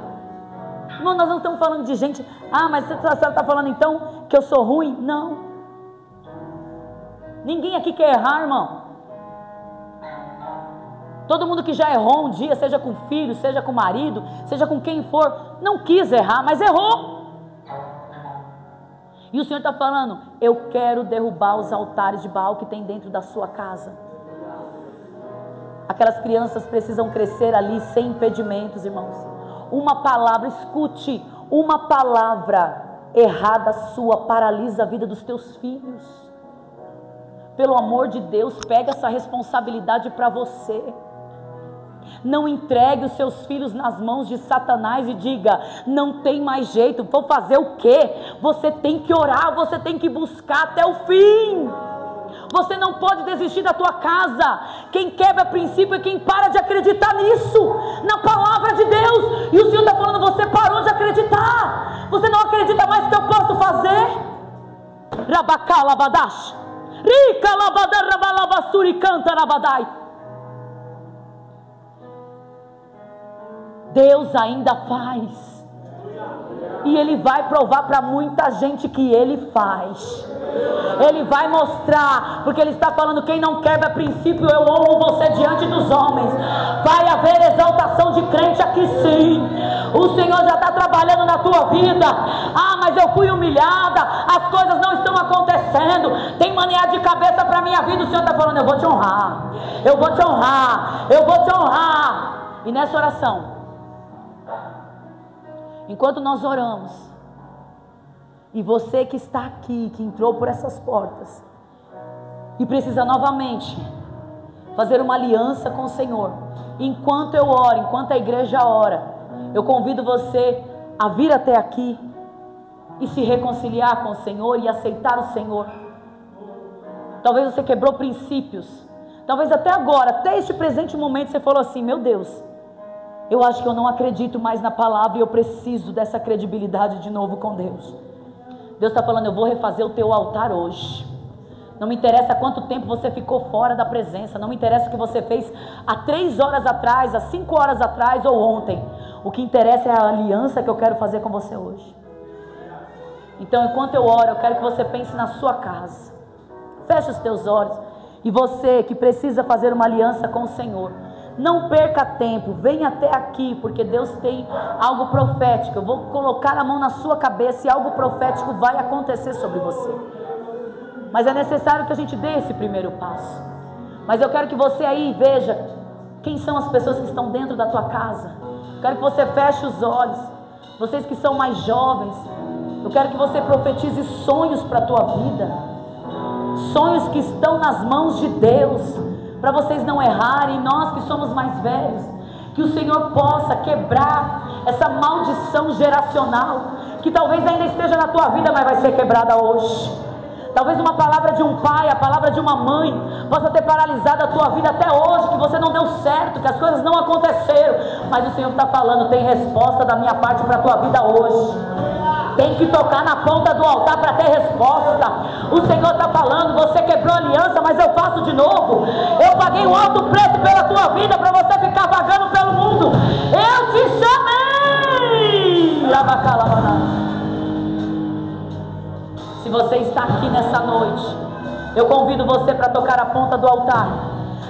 Irmão, nós não estamos falando de gente, mas você está falando então que eu sou ruim? Não. Ninguém aqui quer errar, irmão. Todo mundo que já errou um dia, seja com filho, seja com marido, seja com quem for, não quis errar, mas errou. E o Senhor está falando, eu quero derrubar os altares de Baal que tem dentro da sua casa. Aquelas crianças precisam crescer ali sem impedimentos, irmãos. Uma palavra, escute, uma palavra errada sua paralisa a vida dos teus filhos. Pelo amor de Deus, pega essa responsabilidade para você. Não entregue os seus filhos nas mãos de Satanás e diga, não tem mais jeito, vou fazer o quê? Você tem que orar, você tem que buscar até o fim. Você não pode desistir da tua casa. Quem quebra princípio é quem para de acreditar nisso, na palavra de Deus. E o Senhor está falando, você parou de acreditar. Você não acredita mais que eu posso fazer? Rabacalabadash, Rica labadar rabalabassuri canta rabadai. Deus ainda faz, e Ele vai provar para muita gente que Ele faz. Ele vai mostrar, porque Ele está falando, quem não quebra princípio, eu honro você diante dos homens. Vai haver exaltação de crente aqui sim. O Senhor já está trabalhando na tua vida. Mas eu fui humilhada, as coisas não estão acontecendo, tem mania de cabeça para a minha vida. O Senhor está falando, eu vou te honrar, eu vou te honrar, eu vou te honrar. E nessa oração, enquanto nós oramos, e você que está aqui, que entrou por essas portas, e precisa novamente fazer uma aliança com o Senhor, enquanto eu oro, enquanto a igreja ora, eu convido você a vir até aqui, e se reconciliar com o Senhor, e aceitar o Senhor. Talvez você quebrou princípios, talvez até agora, até este presente momento, você falou assim, meu Deus, eu acho que eu não acredito mais na palavra, e eu preciso dessa credibilidade de novo com Deus. Deus está falando, eu vou refazer o teu altar hoje. Não me interessa quanto tempo você ficou fora da presença, não me interessa o que você fez há 3 horas atrás, há 5 horas atrás ou ontem. O que interessa é a aliança que eu quero fazer com você hoje. Então, enquanto eu oro, eu quero que você pense na sua casa. Feche os teus olhos. E você que precisa fazer uma aliança com o Senhor, não perca tempo, venha até aqui, porque Deus tem algo profético. Eu vou colocar a mão na sua cabeça e algo profético vai acontecer sobre você. Mas é necessário que a gente dê esse primeiro passo. Mas eu quero que você aí veja quem são as pessoas que estão dentro da tua casa. Eu quero que você feche os olhos. Vocês que são mais jovens, eu quero que você profetize sonhos para a tua vida, sonhos que estão nas mãos de Deus, para vocês não errarem. Nós que somos mais velhos, que o Senhor possa quebrar essa maldição geracional, que talvez ainda esteja na tua vida, mas vai ser quebrada hoje. Talvez uma palavra de um pai, a palavra de uma mãe, possa ter paralisado a tua vida até hoje, que você não deu certo, que as coisas não aconteceram, mas o Senhor está falando, tem resposta da minha parte para a tua vida hoje. Tem que tocar na ponta do altar para ter resposta. O Senhor está falando: você quebrou a aliança, mas eu faço de novo. Eu paguei um alto preço pela tua vida para você ficar vagando pelo mundo. Eu te chamei. Se você está aqui nessa noite, eu convido você para tocar a ponta do altar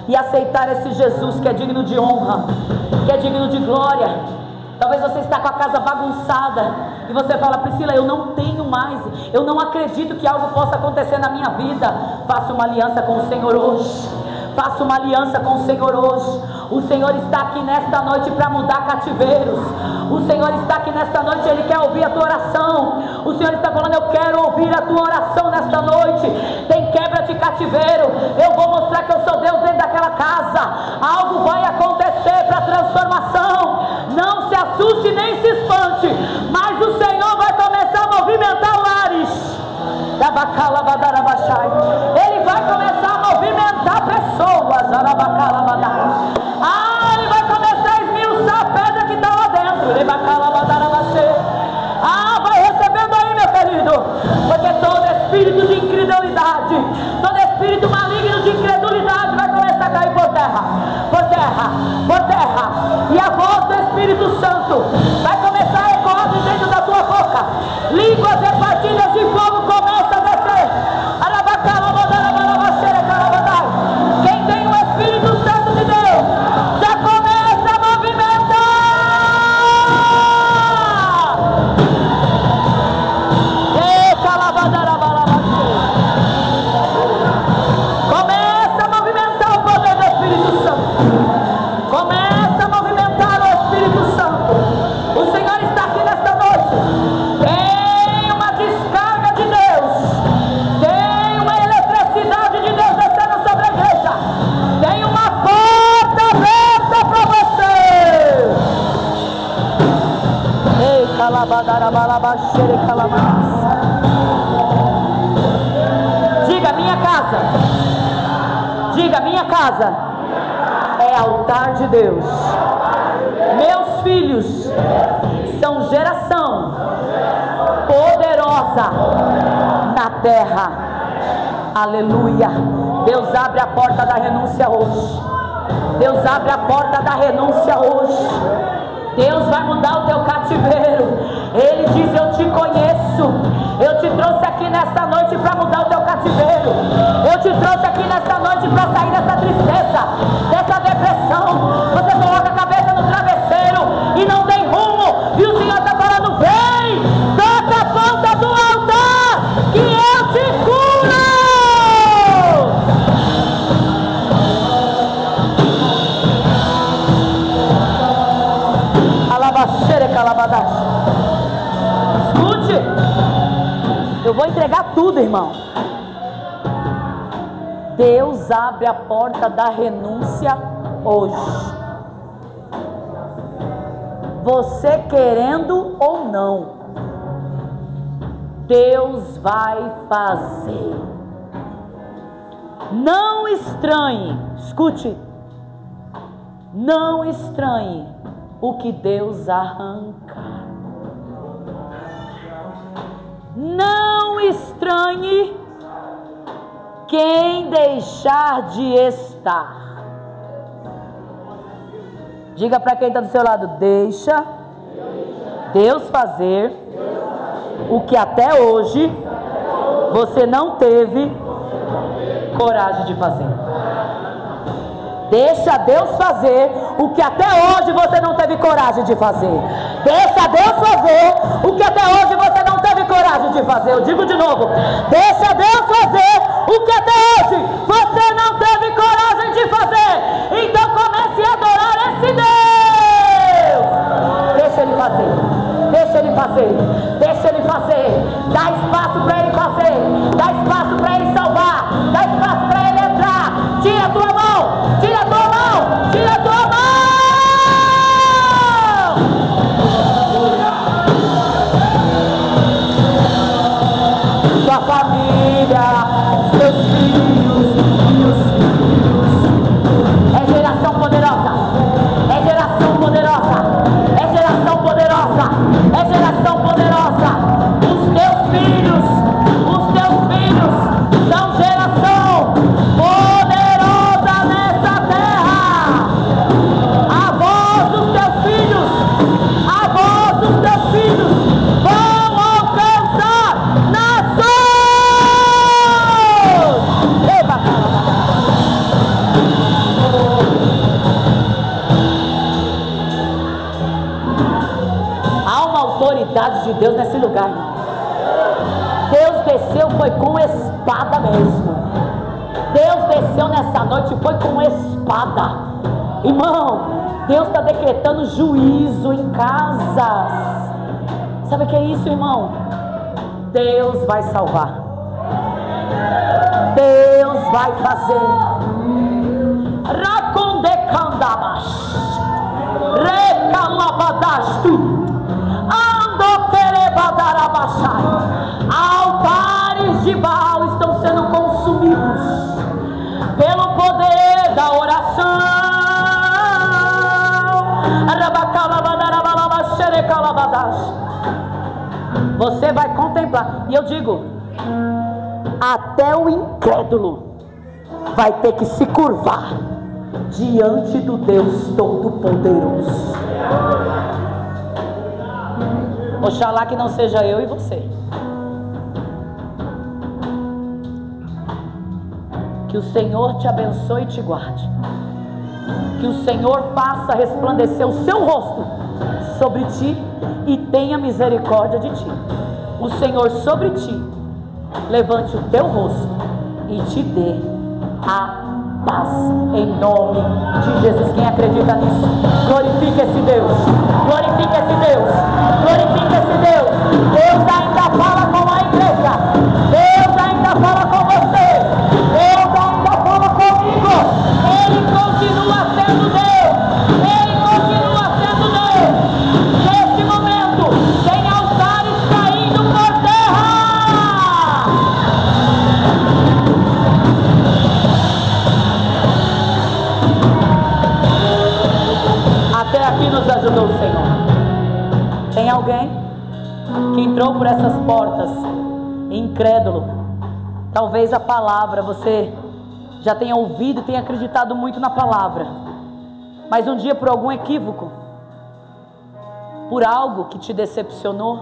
e aceitar esse Jesus que é digno de honra, que é digno de glória. Talvez você está com a casa bagunçada e você fala: Priscila, eu não tenho mais, eu não acredito que algo possa acontecer na minha vida. Faça uma aliança com o Senhor hoje. Faça uma aliança com o Senhor hoje. O Senhor está aqui nesta noite para mudar cativeiros. O Senhor está aqui nesta noite, Ele quer ouvir a tua oração. O Senhor está falando: eu quero ouvir a tua oração nesta noite. Tem quebra de cativeiro. Eu vou mostrar que eu sou Deus dentro daquela casa. Algo vai acontecer para transformação. Não se assuste nem se espante, mas o Senhor vai começar a movimentar lares. Ele vai começar a movimentar pessoas. Ele vai começar a esmiuçar a pedra que está lá dentro. Vai recebendo aí, meu querido, porque todo espírito de incredulidade, todo espírito maligno de incredulidade vai começar a cair por terra, por terra, por terra. E a voz do Espírito Santo vai começar a ecoar dentro da tua boca. Línguas repartidas de fogo começam a descer. Quem tem o Espírito Santo de Deus já começa a movimentar. Começa a movimentar o poder do Espírito Santo. Começa a movimentar o Espírito Santo. O Senhor está aqui nesta noite. Tem uma descarga de Deus. Tem uma eletricidade de Deus descendo sobre a igreja. Tem uma porta aberta para você. Ei, calabadarabalabachere, calamadas. Diga: minha casa. Diga: minha casa é altar de Deus. Meus filhos são geração poderosa na terra. Aleluia. Deus abre a porta da renúncia hoje. Deus abre a porta da renúncia hoje. Deus vai mudar o teu cativeiro. Ele diz: eu te conheço. Eu te trouxe aqui nesta noite para mudar o teu cativeiro. Eu te trouxe aqui nesta noite para sair dessa tristeza, dessa depressão. Você coloca a cabeça no travesseiro e não tem rumo. E o Senhor está falando: vem, toca a ponta do altar, que eu te curo. Alabaxere, calabadash. Escute, eu vou entregar tudo, irmão. Deus abre a porta da renúncia hoje. Você querendo ou não, Deus vai fazer. Não estranhe, escute, não estranhe o que Deus arranca. Não estranhe quem deixar de estar. Diga para quem está do seu lado: deixa Deus fazer o que até hoje você não teve coragem de fazer. Deixa Deus fazer o que até hoje você não teve coragem de fazer. Deixa Deus fazer o que até hoje você não teve coragem de fazer. Eu digo de novo: deixa Deus fazer o que até hoje você não teve coragem de fazer. Então comece a adorar esse Deus. Deixa Ele fazer. Deixa Ele fazer. Deixa Ele fazer. Dá espaço para Ele fazer. Dá espaço para Ele salvar. Dá espaço para Ele entrar. Tira a tua mão. Tira a tua mão. Tira a tua mão. Tua família, os teus filhos e os filhos Deus nesse lugar, irmão. Deus desceu, foi com espada mesmo. Deus desceu nessa noite, foi com espada. Irmão, Deus está decretando juízo em casas. Sabe o que é isso, irmão? Deus vai salvar. Deus vai fazer. Racondecandabash, recalabadastu, andoquerebadarabashai. Altares de Baal estão sendo consumidos pelo poder da oração. Você vai contemplar. E eu digo, até o incrédulo vai ter que se curvar diante do Deus Todo-Poderoso. Oxalá que não seja eu e você. Que o Senhor te abençoe e te guarde. Que o Senhor faça resplandecer o seu rosto sobre ti e tenha misericórdia de ti. O Senhor sobre ti levante o teu rosto e te dê a paz, em nome de Jesus. Quem acredita nisso, glorifique esse Deus, glorifique esse Deus, glorifique esse Deus. Deus ainda fala com a igreja, Deus ainda fala com você, Deus ainda fala comigo. Ele continua sendo Deus, Ele continua sendo Deus. Neste momento tem altares caindo por terra. Até aqui nos ajudou o Senhor. Tem alguém que entrou por essas portas incrédulo? Talvez a palavra você já tenha ouvido e tenha acreditado muito na palavra, mas um dia por algum equívoco, por algo que te decepcionou,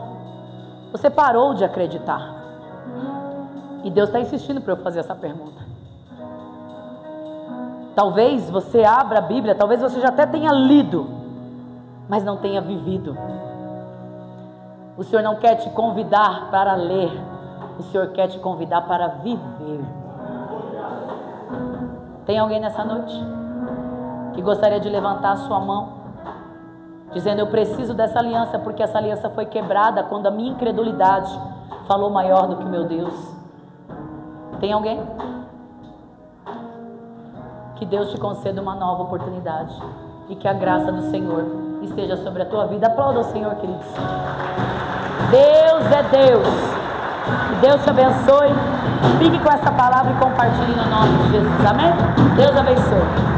você parou de acreditar. E Deus está insistindo para eu fazer essa pergunta. Talvez você abra a Bíblia, talvez você já até tenha lido, mas não tenha vivido. O Senhor não quer te convidar para ler, o Senhor quer te convidar para viver. Tem alguém nessa noite que gostaria de levantar a sua mão, dizendo: eu preciso dessa aliança, porque essa aliança foi quebrada quando a minha incredulidade falou maior do que o meu Deus? Tem alguém? Que Deus te conceda uma nova oportunidade e que a graça do Senhor esteja sobre a tua vida. Aplauda o Senhor, queridos. Deus é Deus. Que Deus te abençoe. Fique com essa palavra e compartilhe no nome de Jesus. Amém? Deus abençoe.